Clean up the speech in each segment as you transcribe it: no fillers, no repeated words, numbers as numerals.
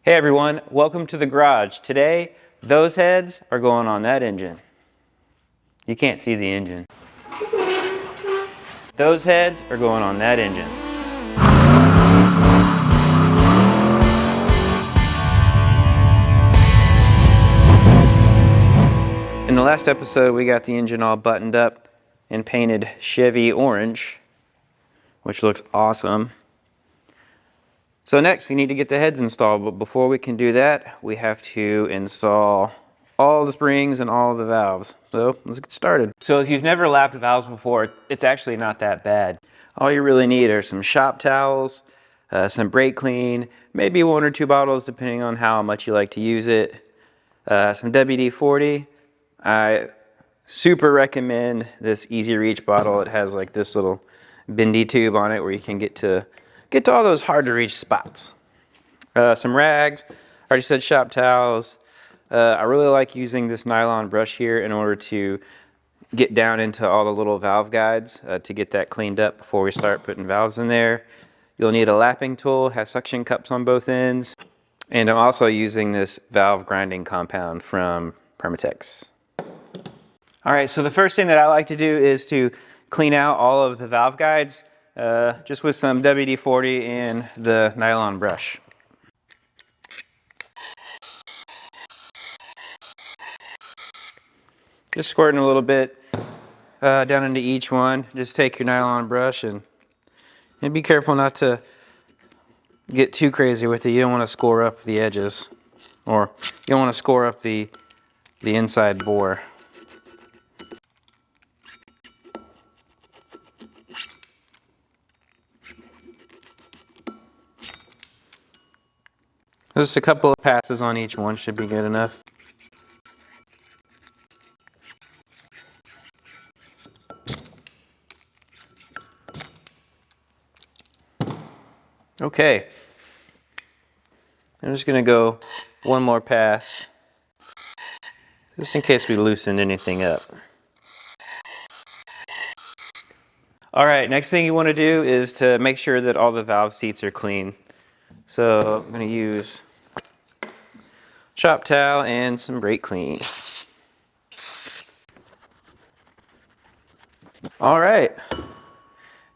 Hey everyone, welcome to the garage. Today, those heads are going on that engine. You can't see the engine. Those heads are going on that engine. In the last episode, we got the engine all buttoned up and painted Chevy orange, which looks awesome. So next, we need to get the heads installed, but before we can do that, we have to install all the springs and all the valves. So let's get started. So if you've never lapped valves before, it's actually not that bad. All you really need are some shop towels, some brake clean, maybe 1 or 2 bottles depending on how much you like to use it, some WD-40. I super recommend this Easy Reach bottle. It has like this little bendy tube on it where you can get to all those hard to reach spots. Some rags, I already said shop towels. I really like using this nylon brush here in order to get down into all the little valve guides to get that cleaned up before we start putting valves in there. You'll need a lapping tool, has suction cups on both ends. And I'm also using this valve grinding compound from Permatex. All right, so the first thing that I like to do is to clean out all of the valve guides just with some WD-40 and the nylon brush. Just squirting a little bit down into each one. Just take your nylon brush and be careful not to get too crazy with it. You don't want to score up the edges, or you don't want to score up the inside bore. Just a couple of passes on each one should be good enough. Okay, I'm just going to go one more pass, just in case we loosened anything up. All right, next thing you want to do is to make sure that all the valve seats are clean. So I'm going to use shop towel and some brake clean. All right,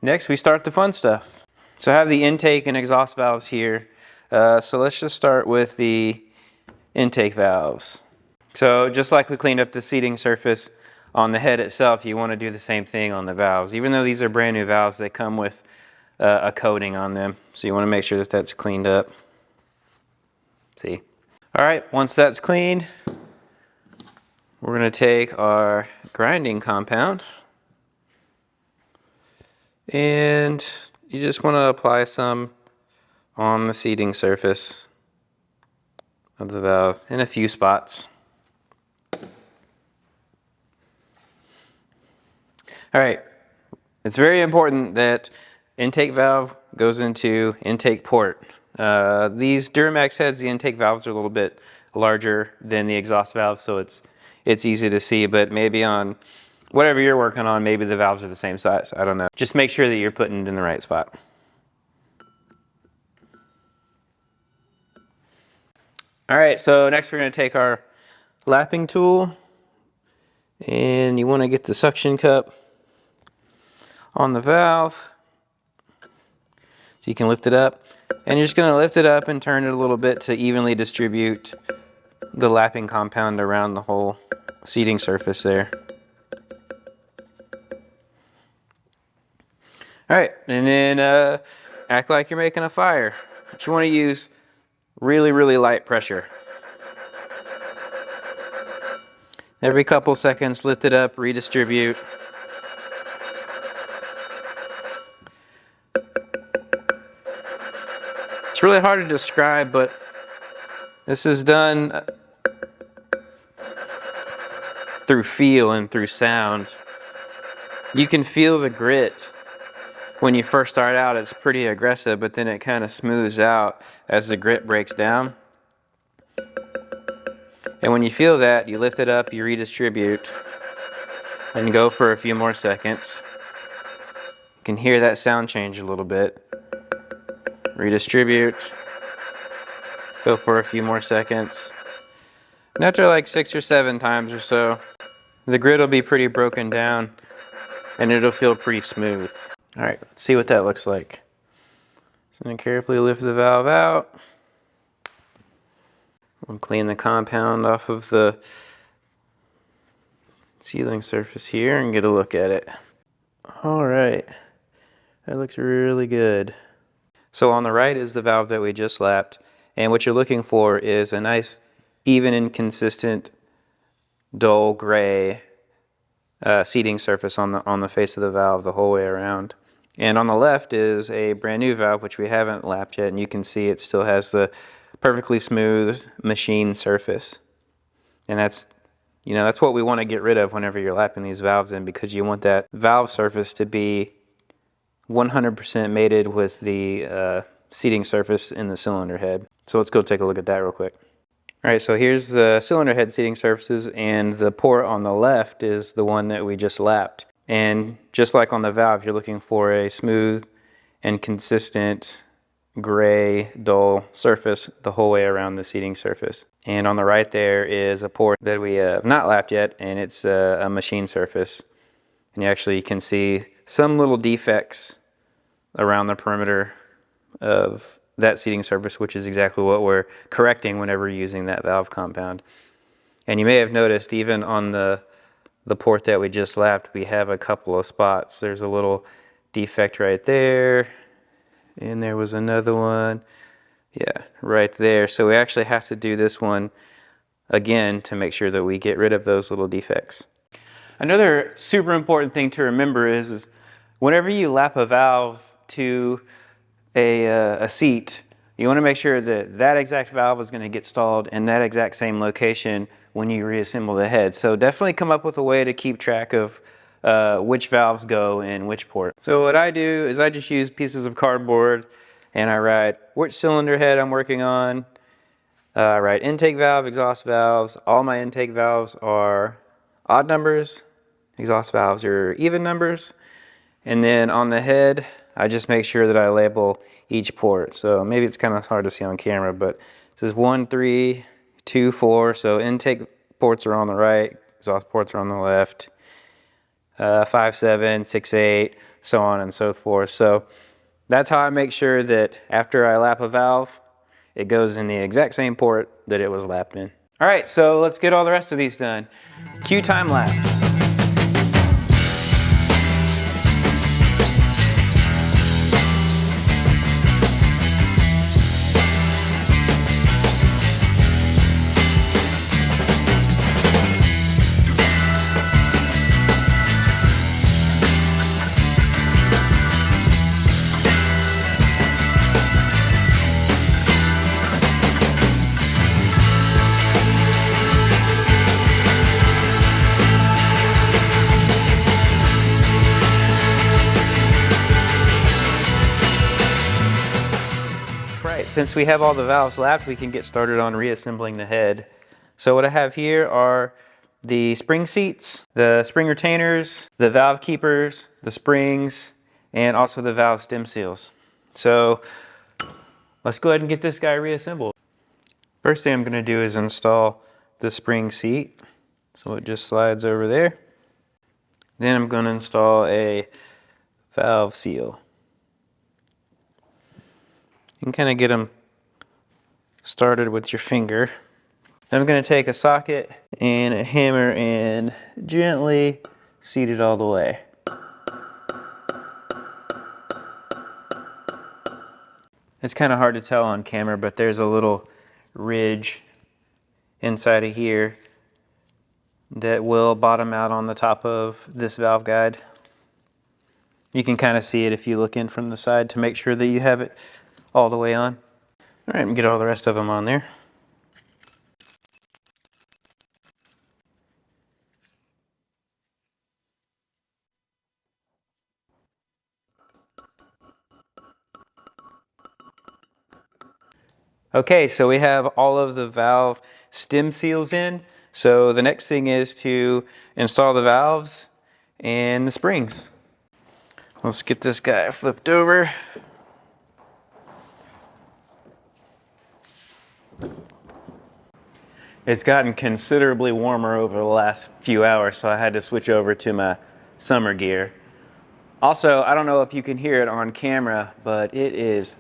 next we start the fun stuff. So I have the intake and exhaust valves here. So let's just start with the intake valves. So just like we cleaned up the seating surface on the head itself, you want to do the same thing on the valves. Even though these are brand new valves, they come with a coating on them. So you want to make sure that that's cleaned up. See? All right, once that's cleaned, we're going to take our grinding compound and you just want to apply some on the seating surface of the valve in a few spots. All right, it's very important that intake valve goes into intake port. These Duramax heads, the intake valves are a little bit larger than the exhaust valve, so it's easy to see, but maybe on whatever you're working on, maybe the valves are the same size. I don't know. Just make sure that you're putting it in the right spot. All right, so next we're going to take our lapping tool, and you want to get the suction cup on the valve so you can lift it up. And you're just going to lift it up and turn it a little bit to evenly distribute the lapping compound around the whole seating surface there. All right, and then act like you're making a fire. But you want to use really, really light pressure. Every couple seconds, lift it up, redistribute. It's really hard to describe, but this is done through feel and through sound. You can feel the grit. When you first start out, it's pretty aggressive, but then it kind of smooths out as the grit breaks down. And when you feel that, you lift it up, you redistribute, and go for a few more seconds. You can hear that sound change a little bit. Redistribute. Go for a few more seconds. And after like 6 or 7 times or so, the grid will be pretty broken down and it'll feel pretty smooth. All right, let's see what that looks like. So I'm gonna carefully lift the valve out. We'll clean the compound off of the sealing surface here and get a look at it. All right, that looks really good. So on the right is the valve that we just lapped, and what you're looking for is a nice, even and consistent, dull gray seating surface on the face of the valve the whole way around. And on the left is a brand new valve which we haven't lapped yet, and you can see it still has the perfectly smooth machine surface. And that's what we want to get rid of whenever you're lapping these valves in, because you want that valve surface to be 100% mated with the seating surface in the cylinder head. So let's go take a look at that real quick. All right, so here's the cylinder head seating surfaces, and the port on the left is the one that we just lapped. And just like on the valve, you're looking for a smooth and consistent gray, dull surface the whole way around the seating surface. And on the right there is a port that we have not lapped yet, and it's a machine surface. And you actually can see some little defects around the perimeter of that seating surface, which is exactly what we're correcting whenever using that valve compound. And you may have noticed even on the port that we just lapped, we have a couple of spots. There's a little defect right there, and there was another one, yeah, right there. So we actually have to do this one again to make sure that we get rid of those little defects. Another super important thing to remember is whenever you lap a valve to a seat, you want to make sure that that exact valve is going to get installed in that exact same location when you reassemble the head. So definitely come up with a way to keep track of which valves go in which port. So what I do is I just use pieces of cardboard and I write which cylinder head I'm working on. I write intake valve, exhaust valves. All my intake valves are odd numbers. Exhaust valves are even numbers. And then on the head, I just make sure that I label each port. So maybe it's kind of hard to see on camera, but this is 1, 3, 2, 4. So intake ports are on the right, exhaust ports are on the left. 5, 7, 6, 8, so on and so forth. So that's how I make sure that after I lap a valve, it goes in the exact same port that it was lapped in. All right, so let's get all the rest of these done. Cue time lapse. Since we have all the valves lapped, we can get started on reassembling the head. So what I have here are the spring seats, the spring retainers, the valve keepers, the springs, and also the valve stem seals. So let's go ahead and get this guy reassembled. First thing I'm going to do is install the spring seat. So it just slides over there. Then I'm going to install a valve seal. You can kind of get them started with your finger. I'm going to take a socket and a hammer and gently seat it all the way. It's kind of hard to tell on camera, but there's a little ridge inside of here that will bottom out on the top of this valve guide. You can kind of see it if you look in from the side to make sure that you have it all the way on. All right, and get all the rest of them on there. Okay, so we have all of the valve stem seals in. So the next thing is to install the valves and the springs. Let's get this guy flipped over. It's gotten considerably warmer over the last few hours, so I had to switch over to my summer gear. Also, I don't know if you can hear it on camera, but it is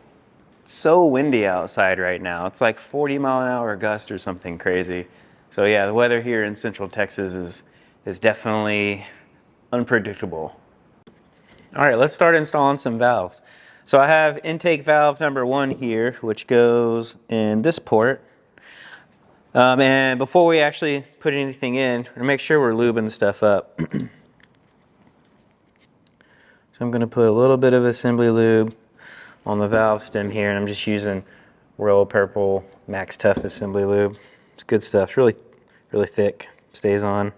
so windy outside right now. It's like 40-mile-an-hour gust or something crazy. So yeah, the weather here in Central Texas is definitely unpredictable. All right, let's start installing some valves. So I have intake valve number 1 here, which goes in this port. And before we actually put anything in, we're gonna make sure we're lubing the stuff up. So I'm gonna put a little bit of assembly lube on the valve stem here, and I'm just using Royal Purple Max Tough assembly lube. It's good stuff. It's really, really thick. Stays on.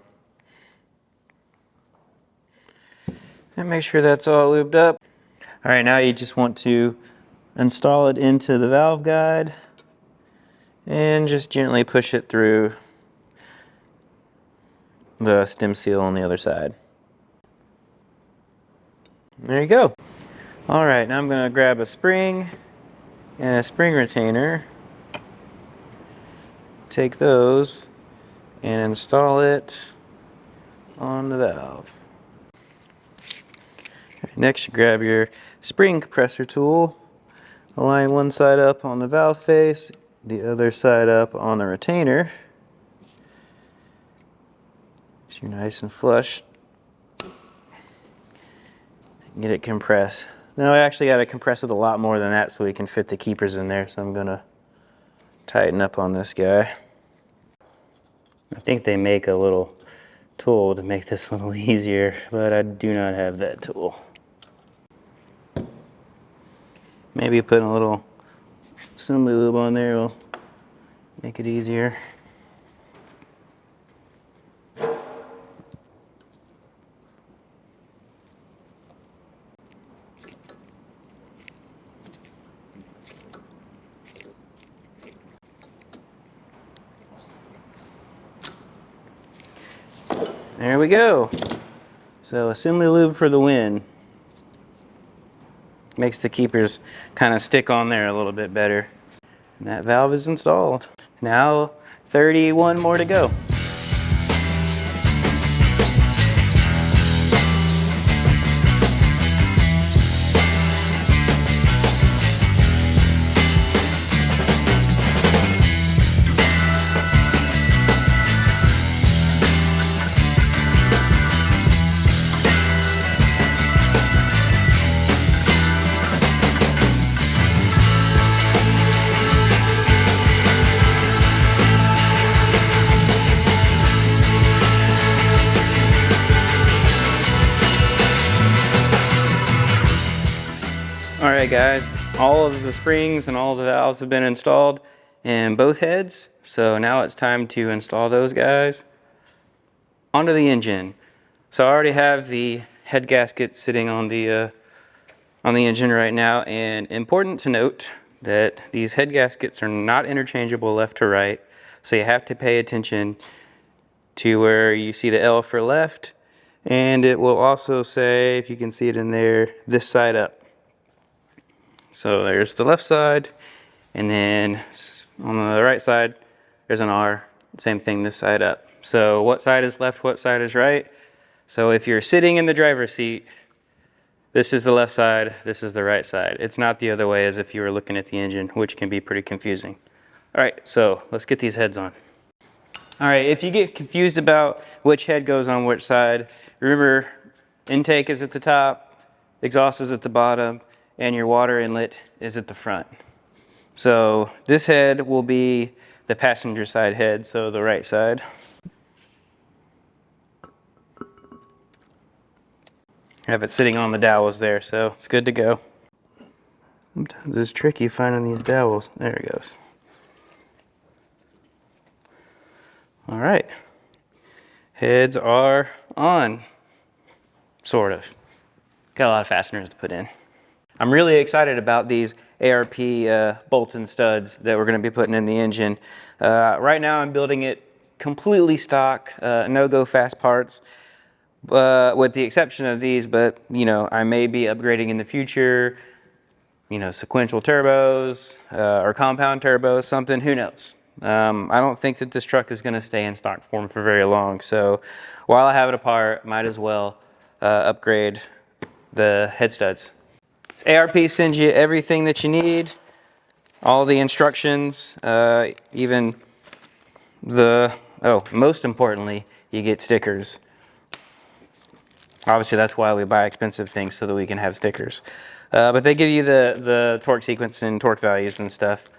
And make sure that's all lubed up. All right, now you just want to install it into the valve guide and just gently push it through the stem seal on the other side. There you go. All right, now I'm gonna grab a spring and a spring retainer, take those and install it on the valve. Right, next you grab your spring compressor tool, align one side up on the valve face, the other side up on the retainer. So you're nice and flush. Get it compressed. Now I actually got to compress it a lot more than that so we can fit the keepers in there, so I'm gonna tighten up on this guy. I think they make a little tool to make this a little easier, but I do not have that tool. Maybe putting a little assembly lube on there will make it easier. There we go. So assembly lube for the win. Makes the keepers kind of stick on there a little bit better. And that valve is installed. Now 31 more to go. Alright guys, all of the springs and all of the valves have been installed in both heads, so now it's time to install those guys onto the engine. So I already have the head gasket sitting on the engine right now, and important to note that these head gaskets are not interchangeable left to right, so you have to pay attention to where you see the L for left, and it will also say, if you can see it in there, this side up. So there's the left side, and then on the right side, there's an R. Same thing this side up. So what side is left, what side is right? So if you're sitting in the driver's seat, this is the left side, this is the right side. It's not the other way as if you were looking at the engine, which can be pretty confusing. All right, so let's get these heads on. All right, if you get confused about which head goes on which side, remember intake is at the top, exhaust is at the bottom, and your water inlet is at the front. So this head will be the passenger side head, so the right side. I have it sitting on the dowels there, so it's good to go. Sometimes it's tricky finding these dowels. There it goes. All right, heads are on, sort of. Got a lot of fasteners to put in. I'm really excited about these ARP bolts and studs that we're going to be putting in the engine. Right now I'm building it completely stock, no-go fast parts, with the exception of these, but you know, I may be upgrading in the future, you know, sequential turbos or compound turbos, something, who knows. I don't think that this truck is going to stay in stock form for very long. So while I have it apart, might as well upgrade the head studs. ARP sends you everything that you need, all the instructions, even most importantly, you get stickers. Obviously, that's why we buy expensive things, so that we can have stickers. But they give you the torque sequence and torque values and stuff.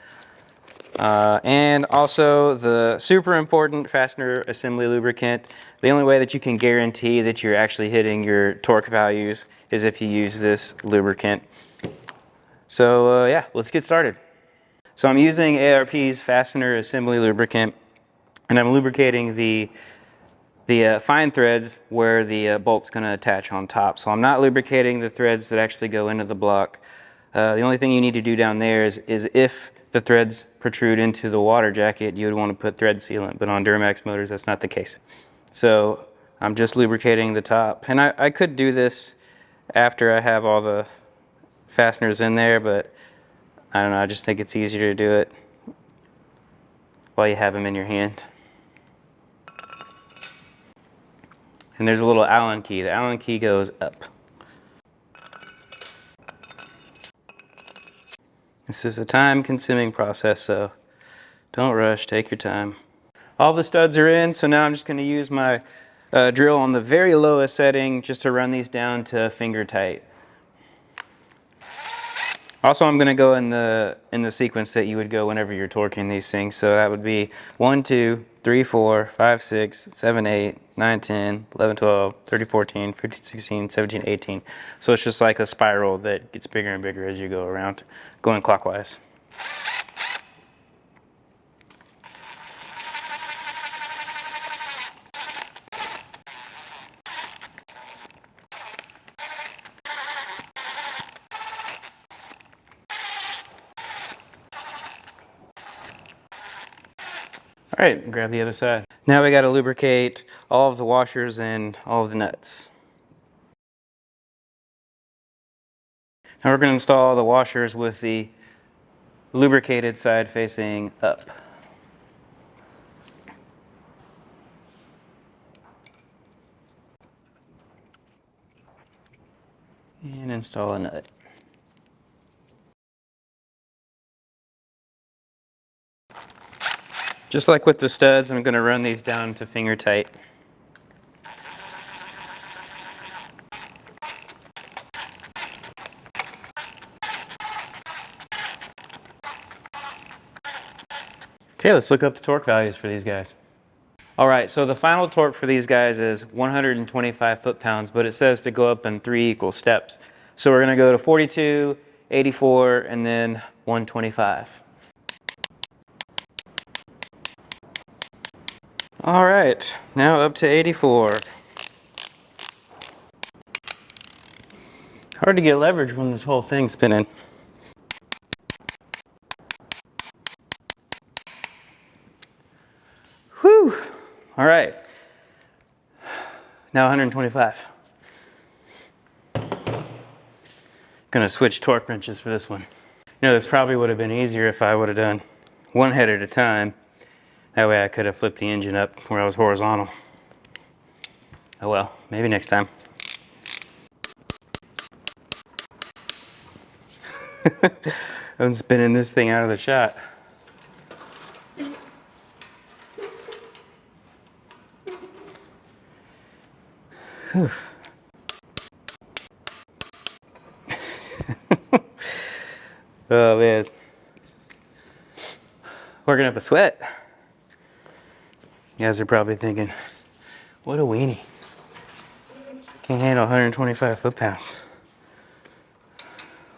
And also the super important fastener assembly lubricant. The only way that you can guarantee that you're actually hitting your torque values is if you use this lubricant. So yeah, let's get started. So I'm using ARP's fastener assembly lubricant, and I'm lubricating the fine threads where the bolt's going to attach on top. So I'm not lubricating the threads that actually go into the block. The only thing you need to do down there is if the threads protrude into the water jacket, you would want to put thread sealant, but on Duramax motors, that's not the case. So I'm just lubricating the top. And I could do this after I have all the fasteners in there, but I don't know, I just think it's easier to do it while you have them in your hand. And there's a little Allen key. The Allen key goes up. This is a time-consuming process, so don't rush, take your time. All the studs are in, so now I'm just going to use my drill on the very lowest setting just to run these down to finger tight. Also, I'm going to go in the sequence that you would go whenever you're torquing these things. So that would be 1, 2, 3, 4, 5, 6, 7, 8, 9, 10, 11, 12, 13, 14, 15, 16, 17, 18. So it's just like a spiral that gets bigger and bigger as you go around, going clockwise. All right, grab the other side. Now we got to lubricate all of the washers and all of the nuts. Now we're going to install the washers with the lubricated side facing up. And install a nut. Just like with the studs, I'm going to run these down to finger tight. Okay, let's look up the torque values for these guys. All right, so the final torque for these guys is 125 foot-pounds, but it says to go up in 3 equal steps. So we're going to go to 42, 84, and then 125. All right, now up to 84. Hard to get leverage when this whole thing's spinning. Whew! All right, now 125. Gonna switch torque wrenches for this one. You know, this probably would have been easier if I would have done one head at a time. That way I could have flipped the engine up where I was horizontal. Oh well, maybe next time. I'm spinning this thing out of the shot. Whew. Oh man, working up a sweat. You guys are probably thinking, what a weenie. Can't handle 125 foot-pounds.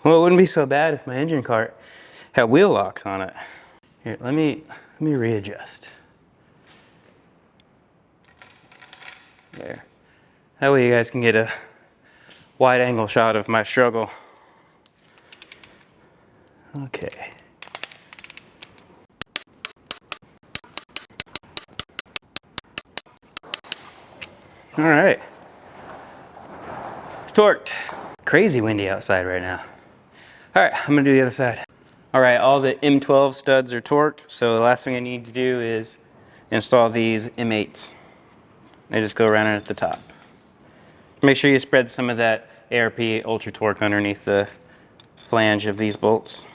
Well, it wouldn't be so bad if my engine cart had wheel locks on it. Here, let me readjust. There. That way you guys can get a wide angle shot of my struggle. Okay. All right. Torqued. Crazy windy outside right now. All right, I'm gonna do the other side. All right, all the M12 studs are torqued, so the last thing I need to do is install these M8s. They just go around at the top. Make sure you spread some of that ARP Ultra Torque underneath the flange of these bolts.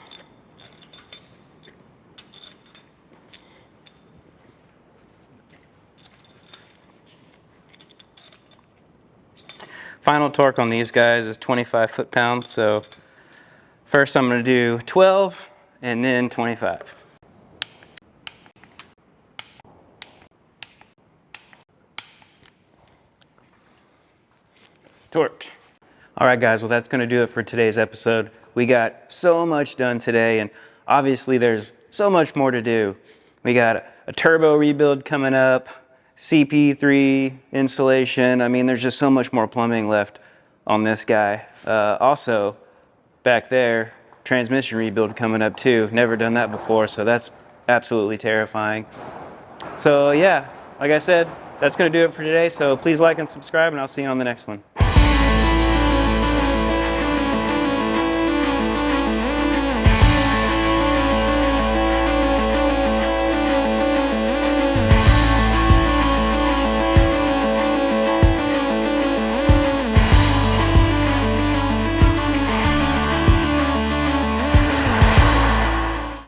Final torque on these guys is 25 foot-pounds, so first I'm going to do 12 and then 25. Torqued. All right, guys, well, that's going to do it for today's episode. We got so much done today, and obviously there's so much more to do. We got a turbo rebuild coming up, CP3 installation. I mean, there's just so much more plumbing left on this guy. Also, back there, transmission rebuild coming up too. Never done that before, so that's absolutely terrifying. So yeah, like I said, that's going to do it for today. So please like and subscribe, and I'll see you on the next one.